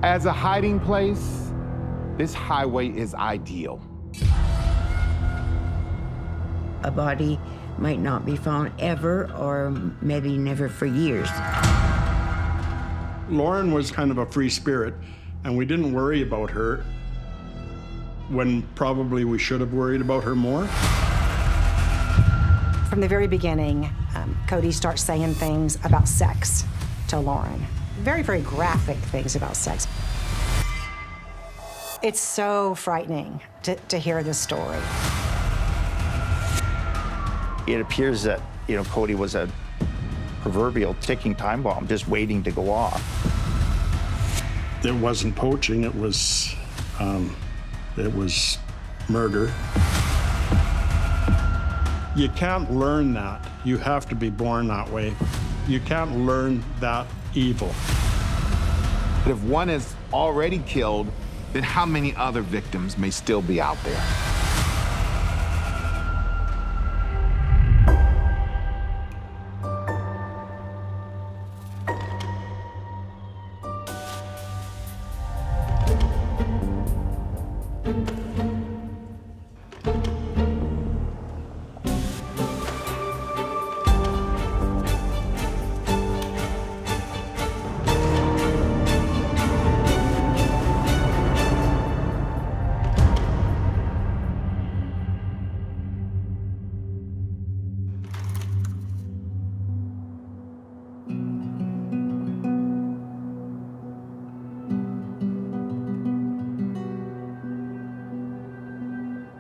As a hiding place, this highway is ideal. A body might not be found ever, or maybe never for years. Lauren was kind of a free spirit, and we didn't worry about her when probably we should have worried about her more. From the very beginning, Kody starts saying things about sex to Lauren. Very, very graphic things about sex. It's so frightening to hear this story. It appears that, Kody was a proverbial ticking time bomb just waiting to go off. It wasn't poaching, it was murder. You can't learn that. You have to be born that way. You can't learn that evil. But if one is already killed, then how many other victims may still be out there?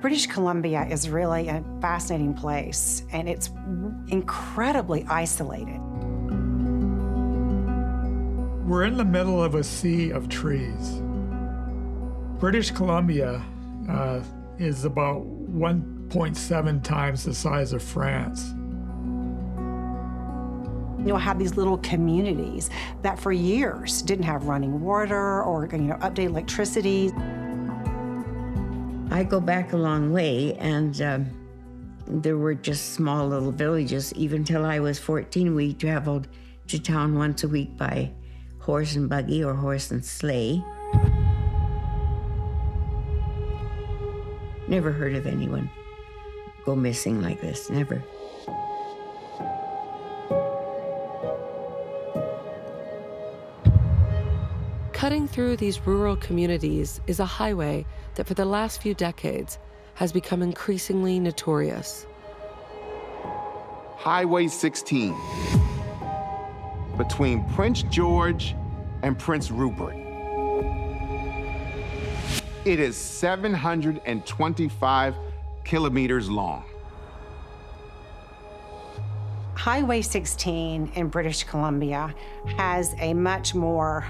British Columbia is really a fascinating place, and it's incredibly isolated. We're in the middle of a sea of trees. British Columbia is about 1.7 times the size of France. You'll have these little communities that for years didn't have running water or updated electricity. I go back a long way, and there were just small little villages. Even till I was 14, we traveled to town once a week by horse and buggy or horse and sleigh. Never heard of anyone go missing like this, never. Cutting through these rural communities is a highway that for the last few decades has become increasingly notorious. Highway 16, between Prince George and Prince Rupert. It is 725 kilometers long. Highway 16 in British Columbia has a much more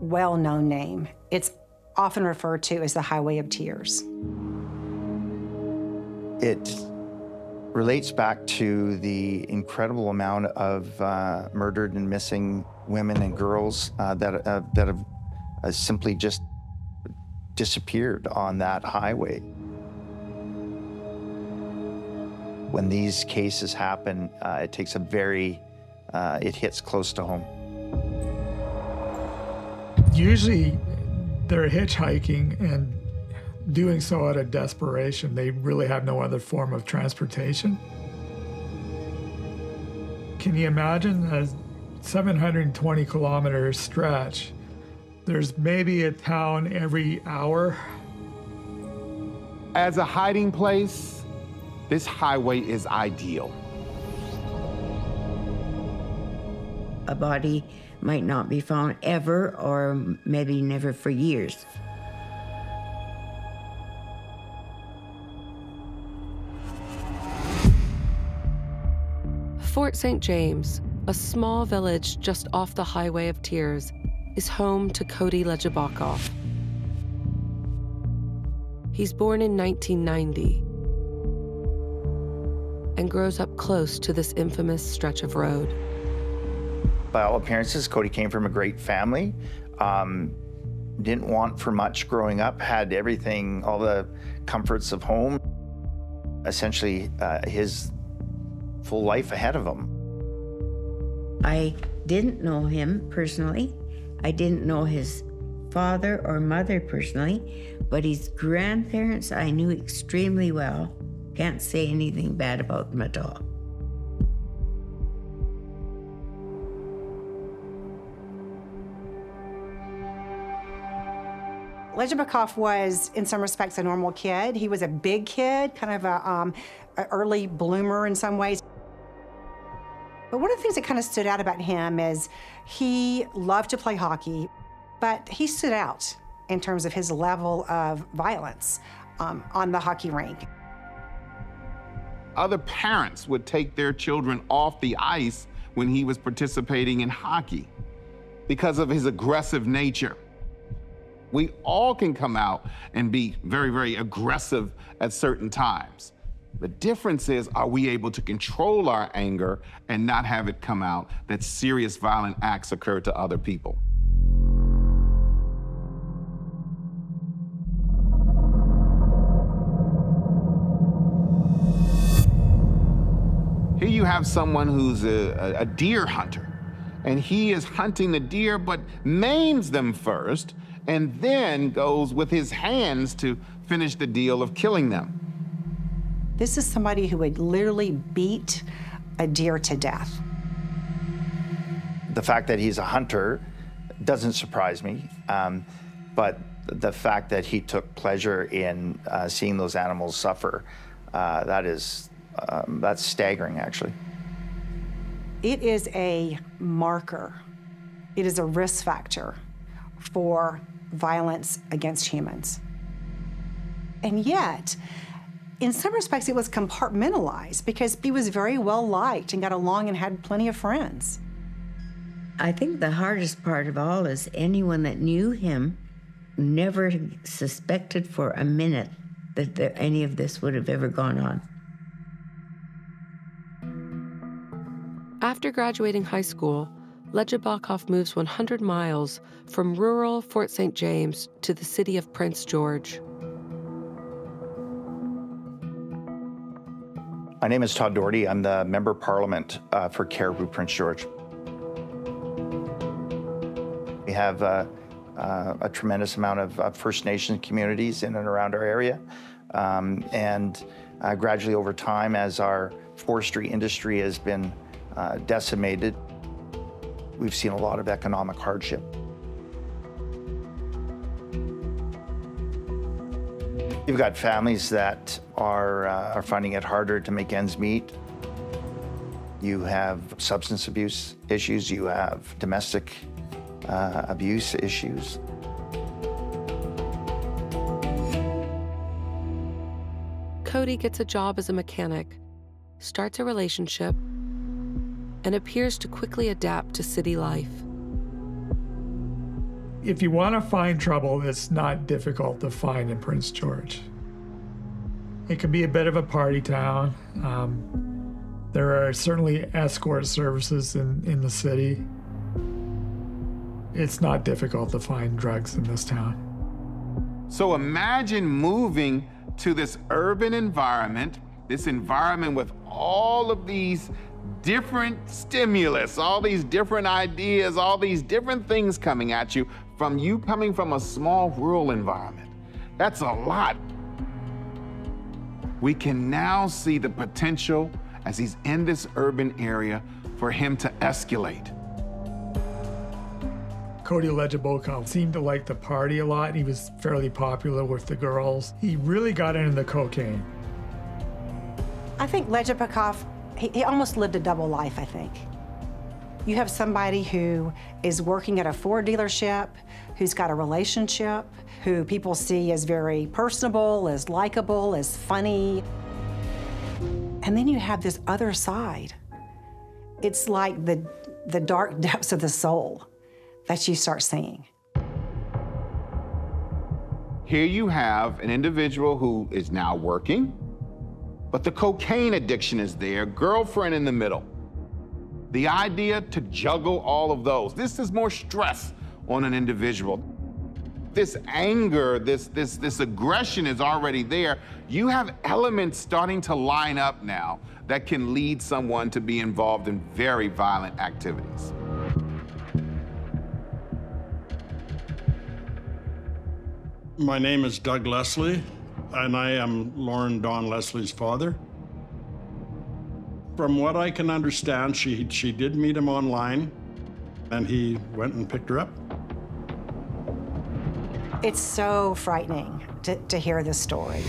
well-known name. It's often referred to as the Highway of Tears. It relates back to the incredible amount of murdered and missing women and girls that have simply just disappeared on that highway. When these cases happen, it takes it hits close to home. Usually they're hitchhiking and doing so out of desperation. They really have no other form of transportation. Can you imagine a 720 kilometer stretch? There's maybe a town every hour. As a hiding place, this highway is ideal. A body might not be found ever, or maybe never for years. Fort St. James, a small village just off the Highway of Tears, is home to Cody Legebokoff. He's born in 1990 and grows up close to this infamous stretch of road. By all appearances, Kody came from a great family, didn't want for much growing up, had everything, all the comforts of home, essentially his full life ahead of him. I didn't know him personally, I didn't know his father or mother personally, but his grandparents I knew extremely well. Can't say anything bad about them at all. Legebokoff was, in some respects, a normal kid. He was a big kid, kind of an early bloomer in some ways. But one of the things that kind of stood out about him is he loved to play hockey, but he stood out in terms of his level of violence on the hockey rink. Other parents would take their children off the ice when he was participating in hockey because of his aggressive nature. We all can come out and be very, very aggressive at certain times. The difference is, are we able to control our anger and not have it come out that serious violent acts occur to other people? Here you have someone who's a deer hunter, and he is hunting the deer but maims them first and then goes with his hands to finish the deal of killing them. This is somebody who would literally beat a deer to death. The fact that he's a hunter doesn't surprise me, but the fact that he took pleasure in seeing those animals suffer, that's staggering, actually. It is a marker. It is a risk factor for violence against humans. And yet, in some respects, it was compartmentalized because he was very well liked and got along and had plenty of friends. I think the hardest part of all is anyone that knew him never suspected for a minute that any of this would have ever gone on. After graduating high school, Legebokoff moves 100 miles from rural Fort St. James to the city of Prince George. My name is Todd Doherty. I'm the Member of Parliament for Caribou, Prince George. We have a tremendous amount of First Nation communities in and around our area. Gradually over time, as our forestry industry has been decimated, we've seen a lot of economic hardship. You've got families that are finding it harder to make ends meet. You have substance abuse issues. You have domestic abuse issues. Kody gets a job as a mechanic, starts a relationship, and appears to quickly adapt to city life. If you want to find trouble, it's not difficult to find in Prince George. It can be a bit of a party town. There are certainly escort services in the city. It's not difficult to find drugs in this town. So imagine moving to this urban environment, this environment with all of these different stimulus, all these different ideas, all these different things coming at you from you coming from a small rural environment. That's a lot. We can now see the potential as he's in this urban area for him to escalate. Cody Legebokoff seemed to like to party a lot. He was fairly popular with the girls. He really got into the cocaine. I think Legebokoff, he almost lived a double life, I think. You have somebody who is working at a Ford dealership, who's got a relationship, who people see as very personable, as likable, as funny. And then you have this other side. It's like the dark depths of the soul that you start seeing. Here you have an individual who is now working, but the cocaine addiction is there, girlfriend in the middle. The idea to juggle all of those, this is more stress on an individual. This anger, this aggression is already there. You have elements starting to line up now that can lead someone to be involved in very violent activities. My name is Doug Leslie, and I am Lauren Dawn Leslie's father. From what I can understand, she did meet him online, and he went and picked her up. It's so frightening to hear this story.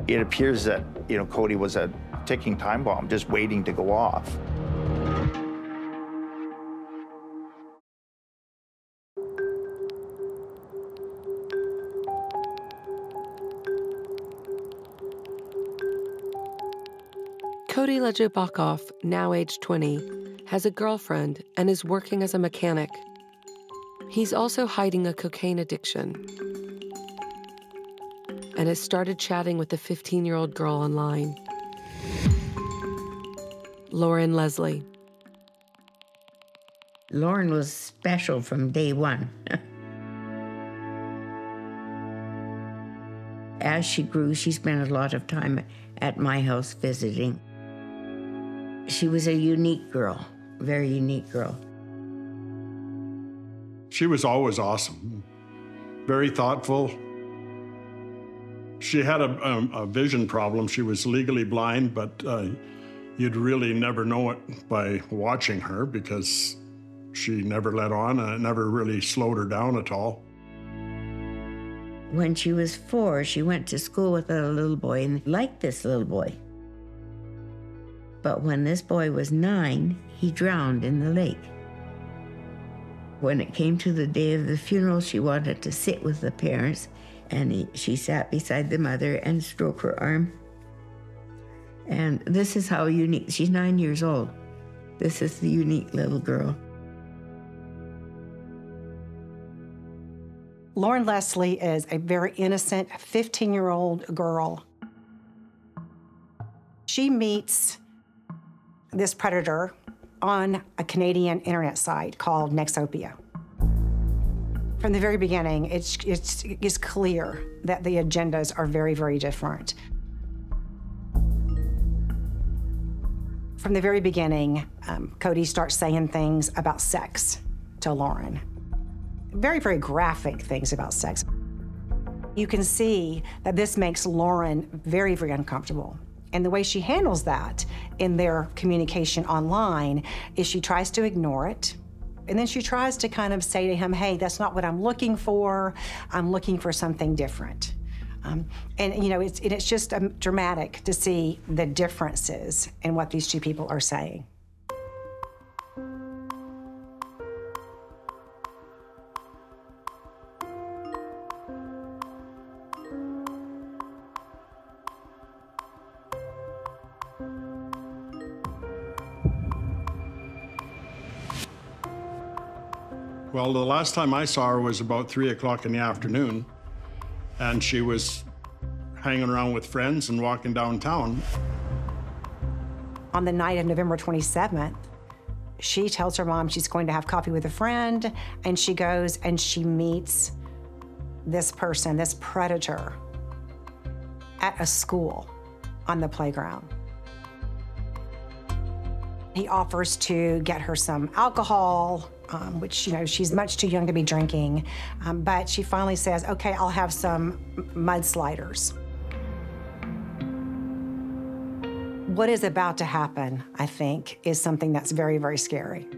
It appears that, Kody was a ticking time bomb just waiting to go off. Cody Legebokoff, now age 20, has a girlfriend and is working as a mechanic. He's also hiding a cocaine addiction and has started chatting with a 15-year-old girl online. Lauren Leslie. Lauren was special from day one. As she grew, she spent a lot of time at my house visiting. She was a unique girl, very unique girl. She was always awesome, very thoughtful. She had a vision problem. She was legally blind, but you'd really never know it by watching her because she never let on, and it never really slowed her down at all. When she was 4, she went to school with a little boy and liked this little boy. But when this boy was 9, he drowned in the lake. When it came to the day of the funeral, she wanted to sit with the parents, and she sat beside the mother and stroked her arm. And this is how unique, she's 9 years old. This is the unique little girl. Lauren Leslie is a very innocent 15-year-old girl. She meets this predator on a Canadian internet site called Nexopia. From the very beginning, it's clear that the agendas are very, very different. From the very beginning, Kody starts saying things about sex to Lauren. Very, very graphic things about sex. You can see that this makes Lauren very, very uncomfortable. And the way she handles that in their communication online is she tries to ignore it. And then she tries to kind of say to him, hey, that's not what I'm looking for. I'm looking for something different. It's just dramatic to see the differences in what these two people are saying. Well, the last time I saw her was about 3 o'clock in the afternoon, and she was hanging around with friends and walking downtown. On the night of November 27th, she tells her mom she's going to have coffee with a friend, and she goes and she meets this person, this predator, at a school on the playground. He offers to get her some alcohol, which, she's much too young to be drinking, but she finally says, okay, I'll have some mudsliders. What is about to happen, I think, is something that's very, very scary.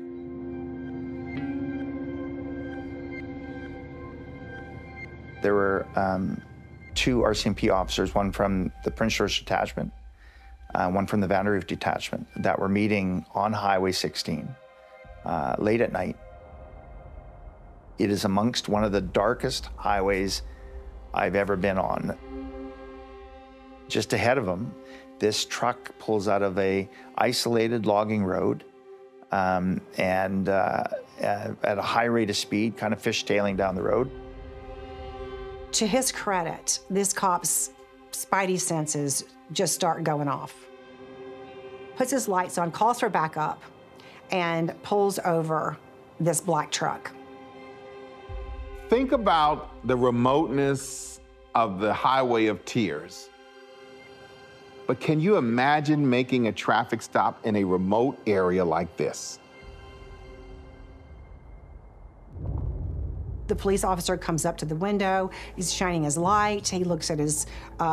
There were 2 RCMP officers, one from the Prince George Detachment, one from the Vanderhoof Detachment, that were meeting on Highway 16 late at night. It is amongst one of the darkest highways I've ever been on. Just ahead of them, this truck pulls out of a isolated logging road and at a high rate of speed, kind of fishtailing down the road. To his credit, this cop's spidey senses just start going off. Puts his lights on, calls for backup, and pulls over this black truck. Think about the remoteness of the Highway of Tears. But can you imagine making a traffic stop in a remote area like this? The police officer comes up to the window, he's shining his light, he looks at his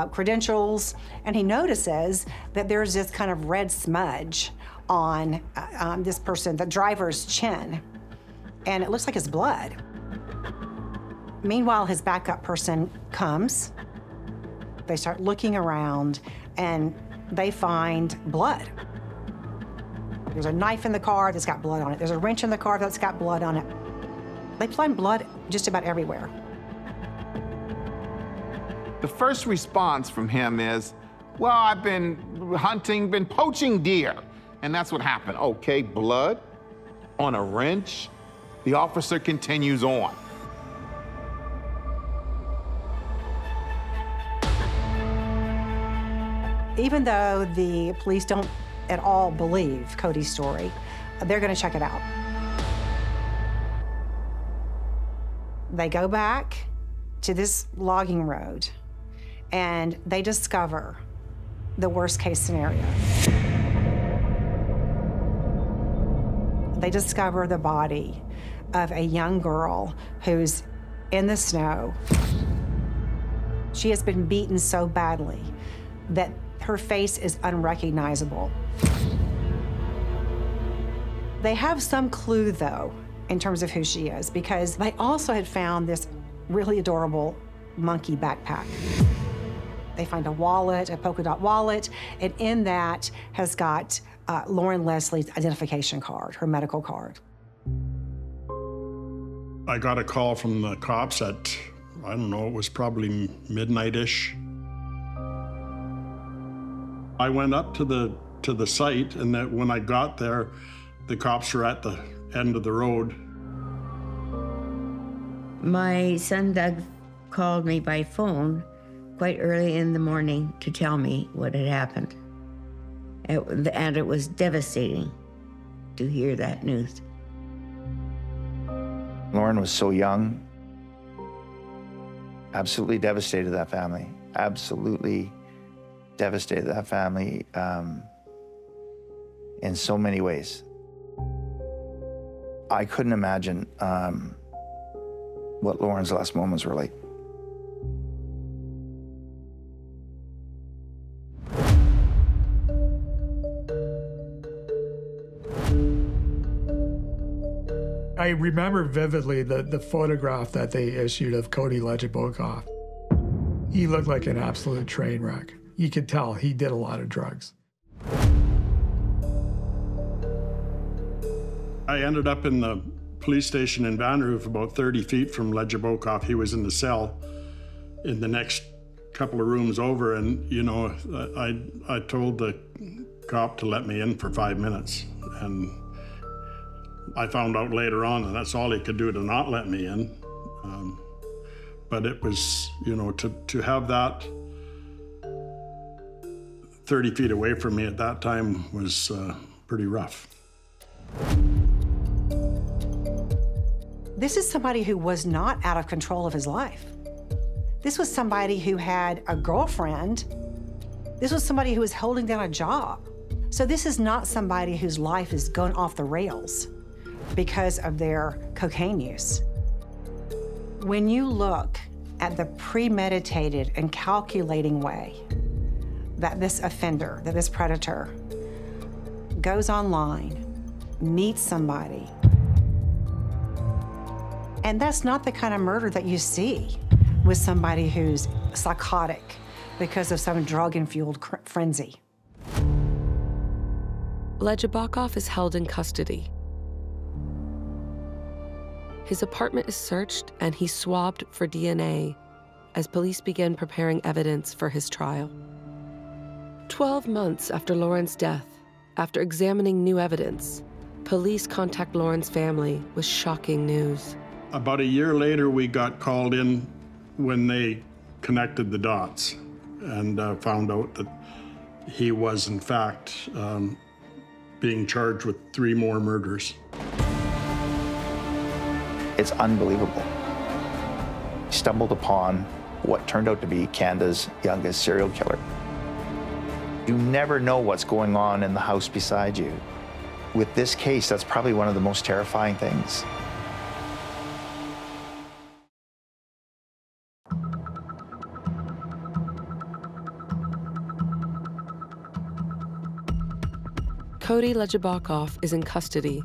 credentials, and he notices that there's this kind of red smudge on this person, the driver's chin, and it looks like it's blood. Meanwhile, his backup person comes, they start looking around, and they find blood. There's a knife in the car that's got blood on it. There's a wrench in the car that's got blood on it. They find blood just about everywhere. The first response from him is, well, I've been hunting, been poaching deer. And that's what happened. Okay, blood on a wrench. The officer continues on. Even though the police don't at all believe Kody's story, they're gonna check it out. They go back to this logging road and they discover the worst case scenario. They discover the body of a young girl who's in the snow. She has been beaten so badly that her face is unrecognizable. They have some clue, though, in terms of who she is, because they also had found this really adorable monkey backpack. They find a wallet, a polka dot wallet, and in that has got Lauren Leslie's identification card, her medical card. I got a call from the cops at, I don't know, it was probably midnight-ish. I went up to the site, and that when I got there, the cops were at the end of the road. My son Doug called me by phone quite early in the morning to tell me what had happened. And it was devastating to hear that news. Lauren was so young, absolutely devastated that family, absolutely devastated that family in so many ways. I couldn't imagine what Lauren's last moments were like. I remember vividly the photograph that they issued of Cody Legebokoff. He looked like an absolute train wreck. You could tell he did a lot of drugs. I ended up in the police station in Vanderhoof, about 30 feet from Legebokoff. He was in the cell in the next couple of rooms over, and you know, I told the cop to let me in for 5 minutes, and I found out later on that that's all he could do to not let me in. But it was, you know, to have that 30 feet away from me at that time was pretty rough. This is somebody who was not out of control of his life. This was somebody who had a girlfriend. This was somebody who was holding down a job. So this is not somebody whose life is going off the rails because of their cocaine use. When you look at the premeditated and calculating way that this offender, that this predator, goes online, meets somebody, and that's not the kind of murder that you see with somebody who's psychotic because of some drug-fueled frenzy. Legebokoff is held in custody. His apartment is searched and he's swabbed for DNA as police begin preparing evidence for his trial. 12 months after Lauren's death, after examining new evidence, police contact Lauren's family with shocking news. About a year later, we got called in when they connected the dots and found out that he was, in fact, being charged with 3 more murders. It's unbelievable. He stumbled upon what turned out to be Canada's youngest serial killer. You never know what's going on in the house beside you. With this case, that's probably one of the most terrifying things. Cody Legebokoff is in custody,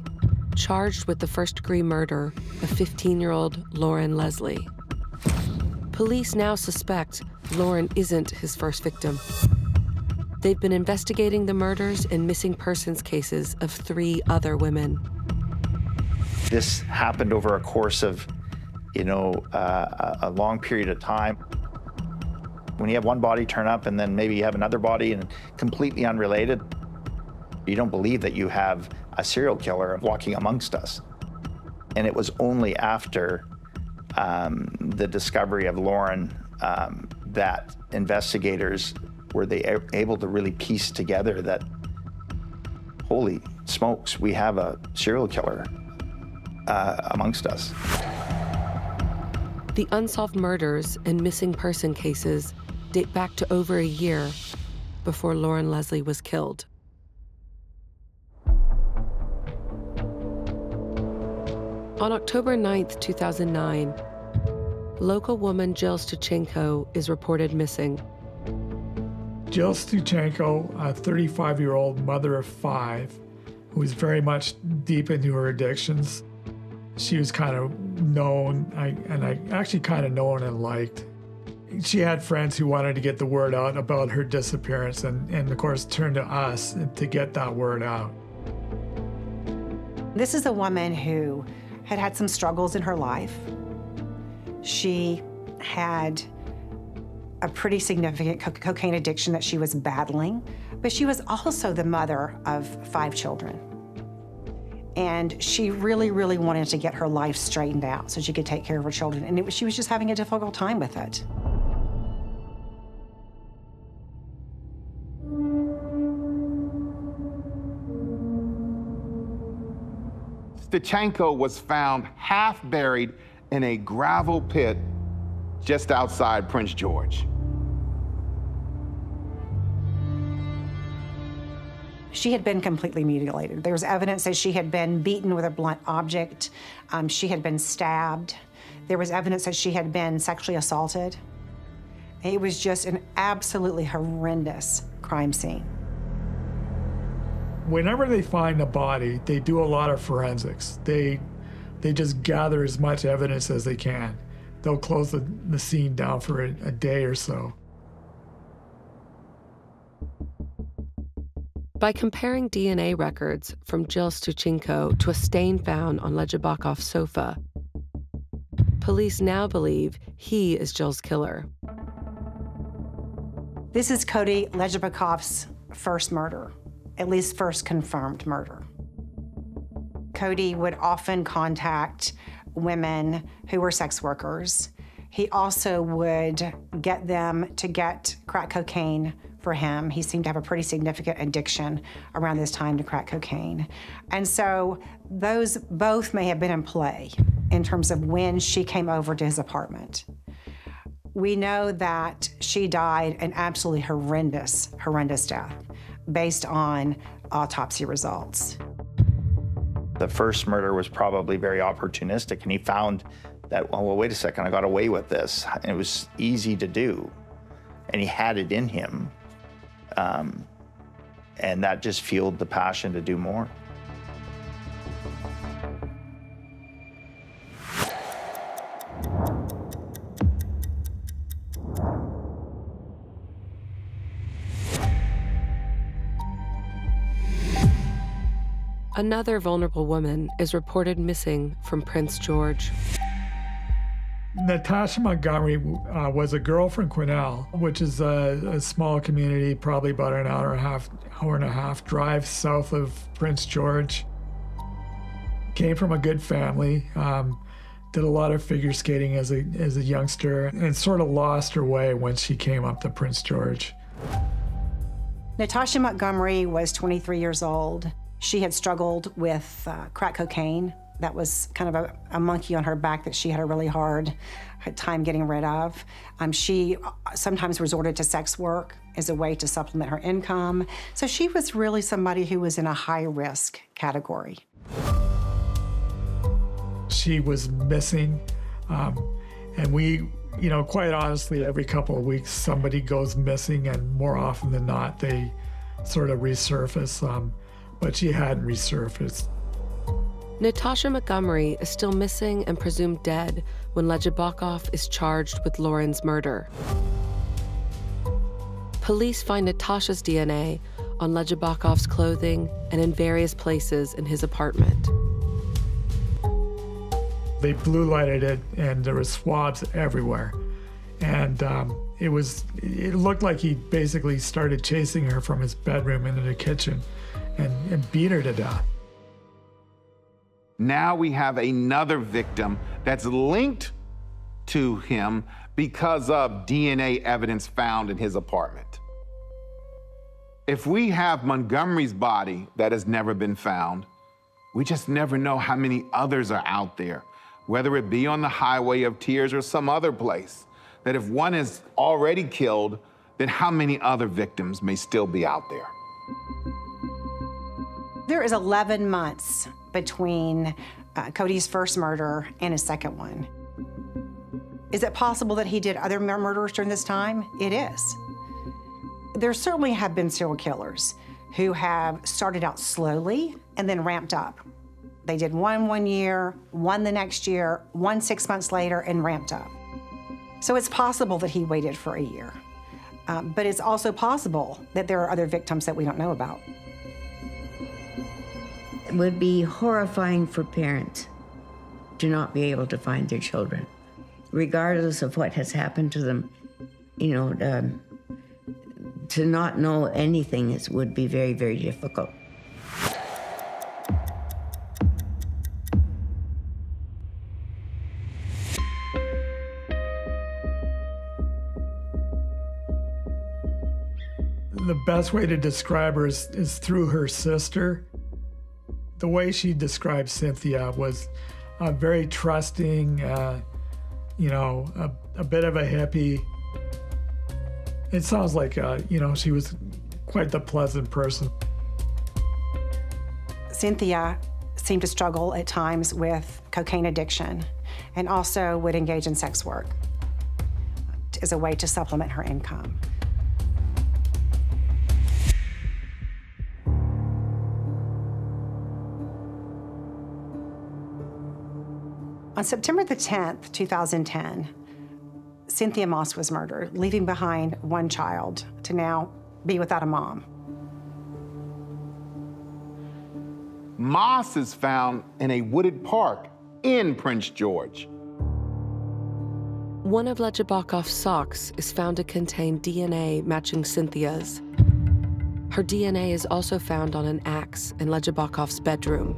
charged with the first-degree murder of 15-year-old Lauren Leslie. Police now suspect Lauren isn't his first victim. They've been investigating the murders and missing persons cases of 3 other women. This happened over a course of, a long period of time. When you have one body turn up and then maybe you have another body and completely unrelated, you don't believe that you have a serial killer walking amongst us. And it was only after the discovery of Lauren that investigators were able to really piece together that, holy smokes, we have a serial killer amongst us. The unsolved murders and missing person cases date back to over a year before Lauren Leslie was killed. On October 9th, 2009, local woman Jill Stuchenko is reported missing. Jill Stuchenko, a 35-year-old mother of 5, who was very much deep into her addictions. She was kind of known, and I actually kind of known and liked. She had friends who wanted to get the word out about her disappearance and of course, turned to us to get that word out. This is a woman who had had some struggles in her life. She had a pretty significant cocaine addiction that she was battling, but she was also the mother of 5 children. And she really, really wanted to get her life straightened out so she could take care of her children. And she was just having a difficult time with it. Stuchenko was found half buried in a gravel pit just outside Prince George. She had been completely mutilated. There was evidence that she had been beaten with a blunt object. She had been stabbed. There was evidence that she had been sexually assaulted. It was just an absolutely horrendous crime scene. Whenever they find a body, they do a lot of forensics. They just gather as much evidence as they can. They'll close the scene down for a day or so. By comparing DNA records from Jill Stuchenko to a stain found on Legebokoff's sofa, police now believe he is Jill's killer. This is Cody Legebokoff's first murder, at least first confirmed murder. Cody would often contact women who were sex workers. He also would get them to get crack cocaine for him. He seemed to have a pretty significant addiction around this time to crack cocaine. And so those both may have been in play in terms of when she came over to his apartment. We know that she died an absolutely horrendous, horrendous death based on autopsy results. The first murder was probably very opportunistic, and he found that, well, wait a second, I got away with this. And it was easy to do, and he had it in him. And that just fueled the passion to do more. Another vulnerable woman is reported missing from Prince George. Natasha Montgomery was a girl from Quesnel, which is a small community, probably about an hour and a half drive south of Prince George. Came from a good family, did a lot of figure skating as a youngster, and sort of lost her way when she came up to Prince George. Natasha Montgomery was 23 years old. She had struggled with crack cocaine. That was kind of a monkey on her back that she had a really hard time getting rid of. She sometimes resorted to sex work as a way to supplement her income. So she was really somebody who was in a high-risk category. She was missing, and we, quite honestly, every couple of weeks somebody goes missing, and more often than not, they sort of resurface. but she hadn't resurfaced. Natasha Montgomery is still missing and presumed dead when Legebokoff is charged with Lauren's murder. Police find Natasha's DNA on Legebokoff's clothing and in various places in his apartment. They blue lighted it, and there was swabs everywhere. And it looked like he basically started chasing her from his bedroom into the kitchen and beat her to death. Now we have another victim that's linked to him because of DNA evidence found in his apartment. If we have Montgomery's body that has never been found, we just never know how many others are out there, whether it be on the Highway of Tears or some other place, that if one is already killed, then how many other victims may still be out there? There is 11 months between Kody's first murder and his second one. Is it possible that he did other murders during this time? It is. There certainly have been serial killers who have started out slowly and then ramped up. They did one year, one the next year, one 6 months later, and ramped up. So it's possible that he waited for a year. But it's also possible that there are other victims that we don't know about. It would be horrifying for parents to not be able to find their children, regardless of what has happened to them. You know, to not know anything would be very, very difficult. The best way to describe her is through her sister. The way she described Cynthia was very trusting, you know, a bit of a hippie. It sounds like, you know, she was quite the pleasant person. Cynthia seemed to struggle at times with cocaine addiction and also would engage in sex work as a way to supplement her income. On September the 10th, 2010, Cynthia Moss was murdered, leaving behind one child to now be without a mom. Moss is found in a wooded park in Prince George. One of Legebokoff's socks is found to contain DNA matching Cynthia's. Her DNA is also found on an axe in Legebokoff's bedroom.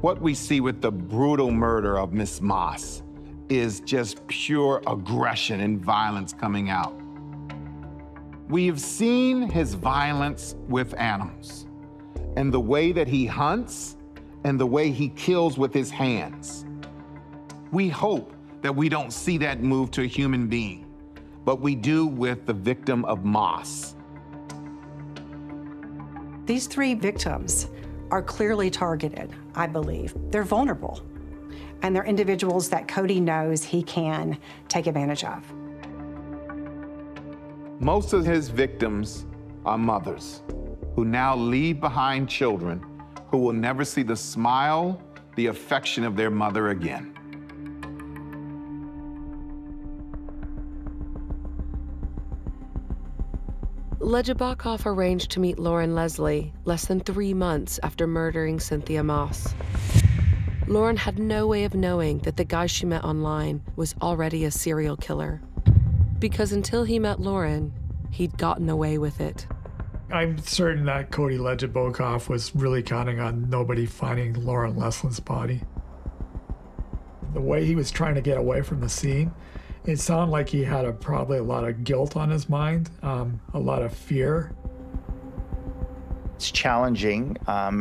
What we see with the brutal murder of Miss Moss is just pure aggression and violence coming out. We have seen his violence with animals and the way that he hunts and the way he kills with his hands. We hope that we don't see that move to a human being, but we do with the victim of Moss. These three victims are clearly targeted, I believe. They're vulnerable, and they're individuals that Kody knows he can take advantage of. Most of his victims are mothers who now leave behind children who will never see the smile, the affection of their mother again. Legebokoff arranged to meet Lauren Leslie less than 3 months after murdering Cynthia Moss. Lauren had no way of knowing that the guy she met online was already a serial killer, because until he met Lauren, he'd gotten away with it. I'm certain that Cody Legebokoff was really counting on nobody finding Lauren Leslie's body. The way he was trying to get away from the scene, it sounded like he had probably a lot of guilt on his mind, a lot of fear. It's challenging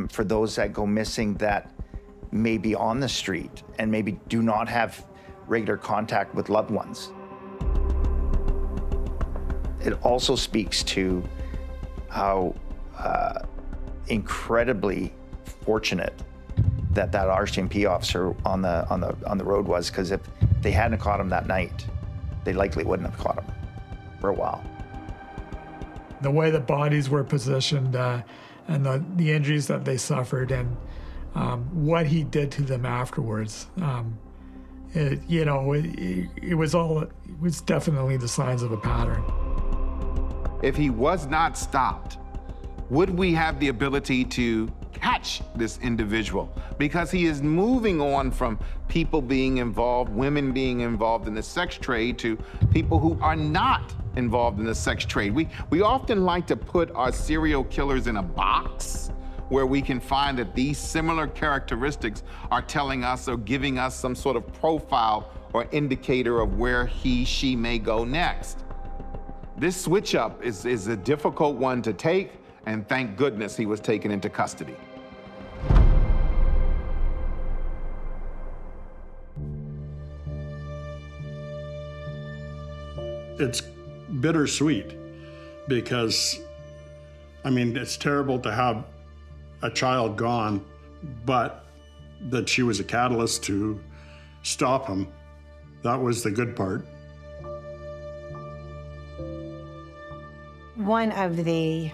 for those that go missing that may be on the street and maybe do not have regular contact with loved ones. It also speaks to how incredibly fortunate that RCMP officer on the road was, because if they hadn't caught him that night, they likely wouldn't have caught him for a while. The way the bodies were positioned, and the injuries that they suffered, and what he did to them afterwards. It was definitely the signs of a pattern. If he was not stopped, would we have the ability to catch this individual? Because he is moving on from people being involved, women being involved in the sex trade, to people who are not involved in the sex trade. We often like to put our serial killers in a box where we can find that these similar characteristics are telling us or giving us some sort of profile or indicator of where he, she may go next. This switch up is a difficult one to take, and thank goodness he was taken into custody. It's bittersweet because, I mean, it's terrible to have a child gone, but that she was a catalyst to stop him. That was the good part. One of the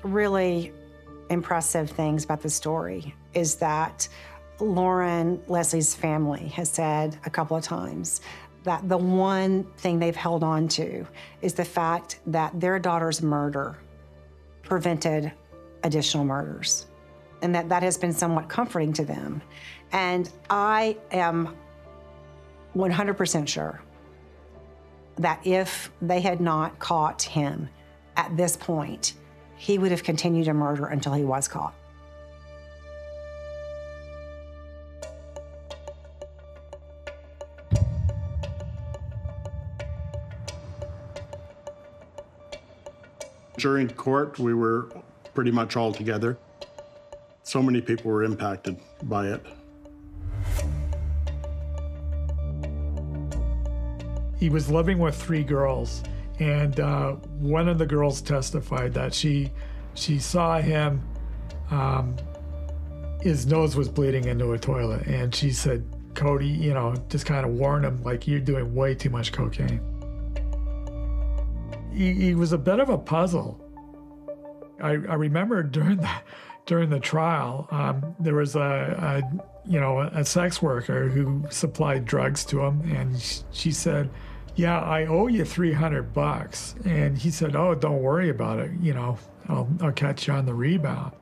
really impressive things about the story is that Lauren Leslie's family has said a couple of times that the one thing they've held on to is the fact that their daughter's murder prevented additional murders, and that has been somewhat comforting to them. And I am 100% sure that if they had not caught him at this point, he would have continued to murder until he was caught. During court, we were pretty much all together. So many people were impacted by it. He was living with 3 girls, and one of the girls testified that she saw him, his nose was bleeding into a toilet, and she said, Cody, just kind of warned him, like, you're doing way too much cocaine. He was a bit of a puzzle. I remember during the trial, there was a sex worker who supplied drugs to him, and she said, yeah, I owe you $300. And he said, oh, don't worry about it. I'll catch you on the rebound.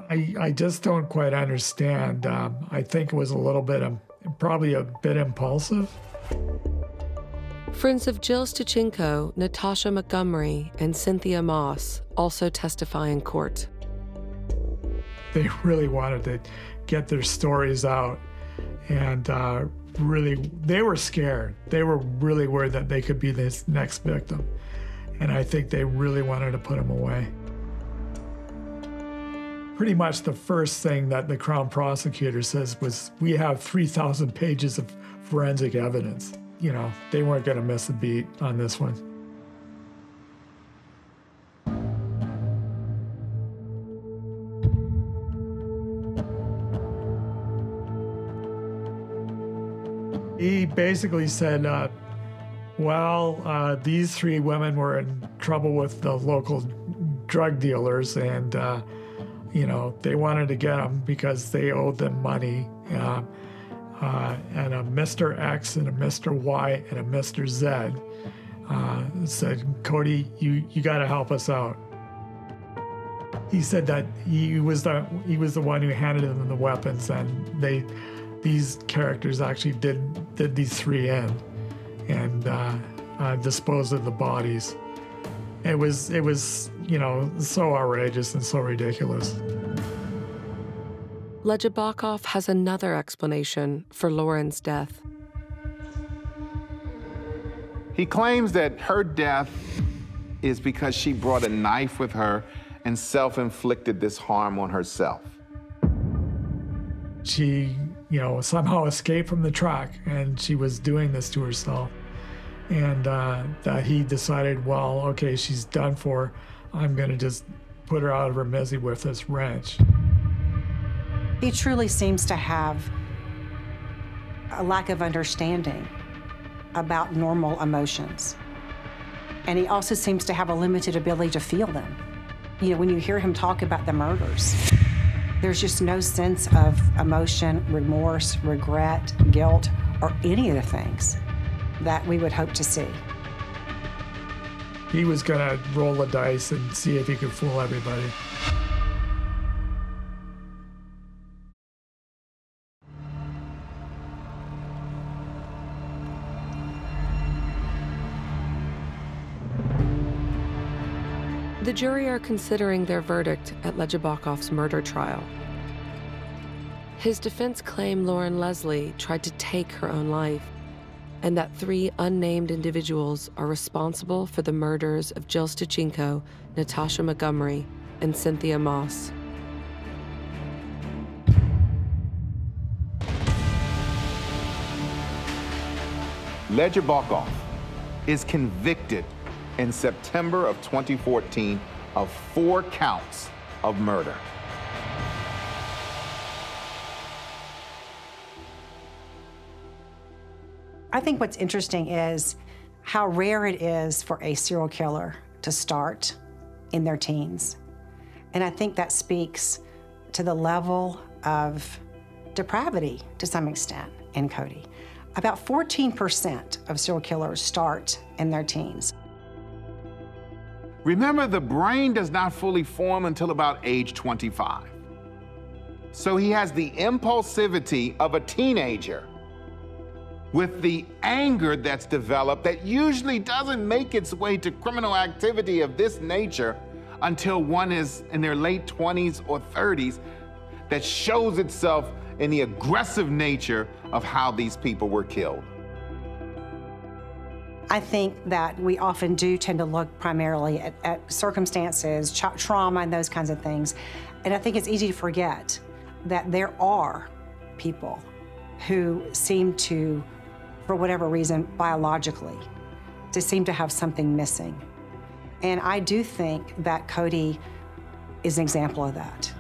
I just don't quite understand. I think it was probably a bit impulsive. Friends of Jill Stachinko, Natasha Montgomery, and Cynthia Moss also testify in court. They really wanted to get their stories out, and they were scared. They were really worried that they could be this next victim, and I think they really wanted to put him away. Pretty much the first thing that the Crown prosecutor says was, we have 3,000 pages of forensic evidence. They weren't going to miss a beat on this one. He basically said, these 3 women were in trouble with the local drug dealers, and, they wanted to get them because they owed them money. And a Mr. X and a Mr. Y and a Mr. Z said, Cody, you got to help us out. He said that he was the one who handed them the weapons, and these characters actually did these 3 in and disposed of the bodies. It was so outrageous and so ridiculous. Legebokoff has another explanation for Lauren's death. He claims that her death is because she brought a knife with her and self-inflicted this harm on herself. She, somehow escaped from the truck, and she was doing this to herself. And that he decided, well, okay, she's done for. I'm going to just put her out of her misery with this wrench. He truly seems to have a lack of understanding about normal emotions. And he also seems to have a limited ability to feel them. You know, when you hear him talk about the murders, there's just no sense of emotion, remorse, regret, guilt, or any of the things that we would hope to see. He was gonna roll the dice and see if he could fool everybody. The jury are considering their verdict at Legebokoff's murder trial. His defense claimed Lauren Leslie tried to take her own life, and that 3 unnamed individuals are responsible for the murders of Jill Stachinko, Natasha Montgomery, and Cynthia Moss. Legebokoff is convicted in September of 2014 of 4 counts of murder. I think what's interesting is how rare it is for a serial killer to start in their teens. And I think that speaks to the level of depravity, to some extent, in Kody. About 14% of serial killers start in their teens. Remember, the brain does not fully form until about age 25. So he has the impulsivity of a teenager with the anger that's developed that usually doesn't make its way to criminal activity of this nature until one is in their late 20s or 30s, that shows itself in the aggressive nature of how these people were killed. I think that we often do tend to look primarily at circumstances, trauma, and those kinds of things. And I think it's easy to forget that there are people who seem to, for whatever reason, biologically, to seem to have something missing. And I do think that Kody is an example of that.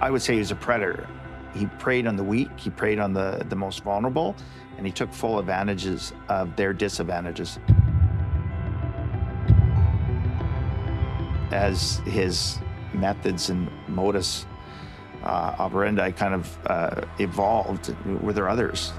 I would say he was a predator. He preyed on the weak, he preyed on the most vulnerable, and he took full advantages of their disadvantages. As his methods and modus operandi kind of evolved, were there others?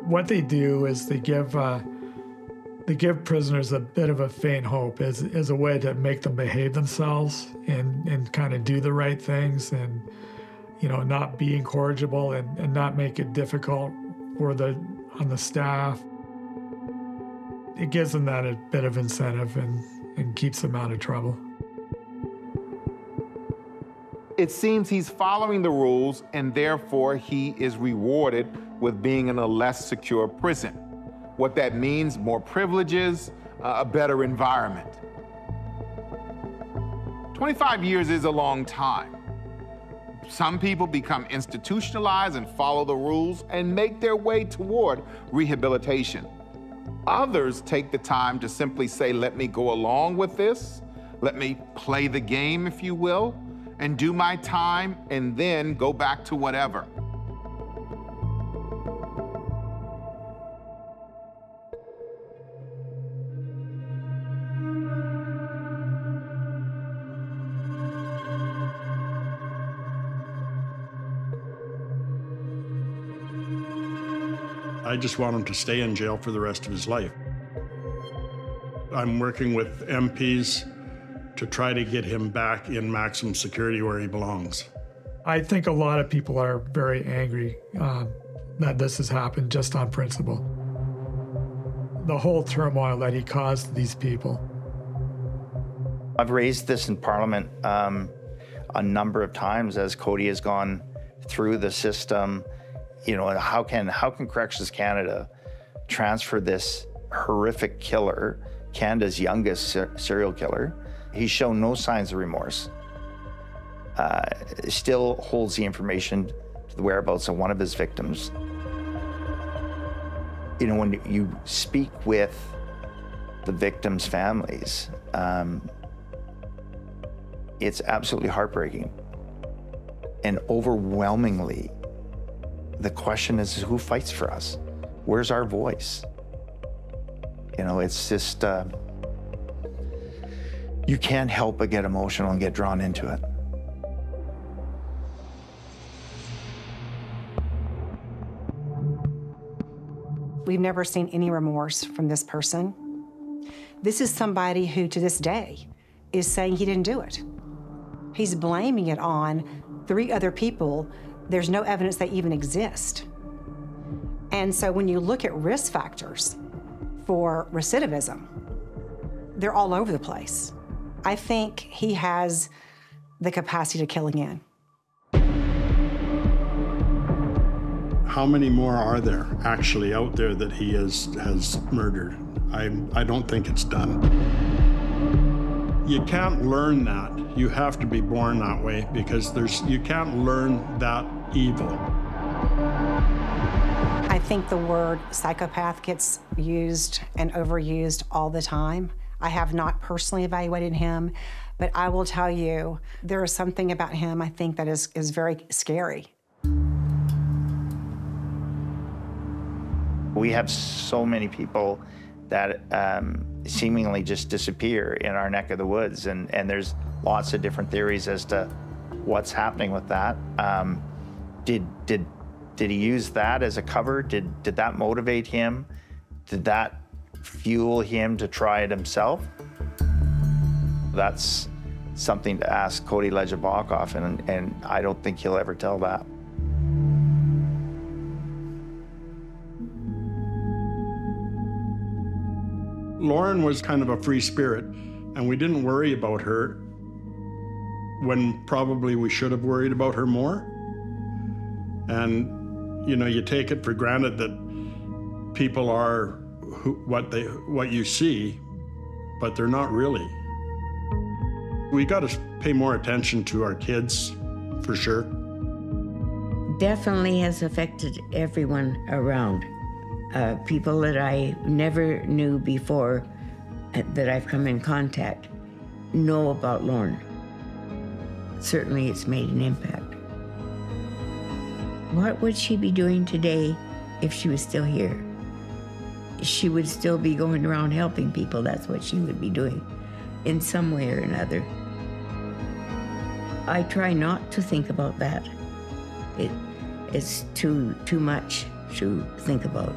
What they do is they give prisoners a bit of a faint hope as a way to make them behave themselves and kind of do the right things, and not be incorrigible and not make it difficult on the staff. It gives them that a bit of incentive and keeps them out of trouble. It seems he's following the rules, and therefore he is rewarded with being in a less secure prison. What that means, more privileges, a better environment. 25 years is a long time. Some people become institutionalized and follow the rules and make their way toward rehabilitation. Others take the time to simply say, let me go along with this, let me play the game, if you will, and do my time, and then go back to whatever. I just want him to stay in jail for the rest of his life. I'm working with MPs to try to get him back in maximum security where he belongs. I think a lot of people are very angry that this has happened just on principle. The whole turmoil that he caused these people. I've raised this in Parliament a number of times as Kody has gone through the system. How can Corrections Canada transfer this horrific killer, Canada's youngest serial killer? He's shown no signs of remorse. Still holds the information to the whereabouts of one of his victims. You know, when you speak with the victims' families, it's absolutely heartbreaking. And overwhelmingly, the question is, who fights for us? Where's our voice? You know, it's just, you can't help but get emotional and get drawn into it. We've never seen any remorse from this person. This is somebody who, to this day, is saying he didn't do it. He's blaming it on 3 other people. There's no evidence they even exist. And so when you look at risk factors for recidivism, they're all over the place. I think he has the capacity to kill again. How many more are there actually out there that he has murdered? I don't think it's done. You can't learn that. You have to be born that way, because you can't learn that evil. I think the word psychopath gets used and overused all the time. I have not personally evaluated him, but I will tell you, there is something about him I think that is very scary. We have so many people that seemingly just disappear in our neck of the woods, and there's lots of different theories as to what's happening with that. Did he use that as a cover? Did that motivate him? Did that fuel him to try it himself? That's something to ask Cody Legebokoff, and I don't think he'll ever tell that. Lauren was kind of a free spirit, and we didn't worry about her when probably we should have worried about her more. And, you know, you take it for granted that people are what you see, but they're not really. We got to pay more attention to our kids, for sure. Definitely has affected everyone around. People that I never knew before that I've come in contact know about Lauren. Certainly it's made an impact. What would she be doing today if she was still here? She would still be going around helping people. That's what she would be doing in some way or another. I try not to think about that. It's too much to think about.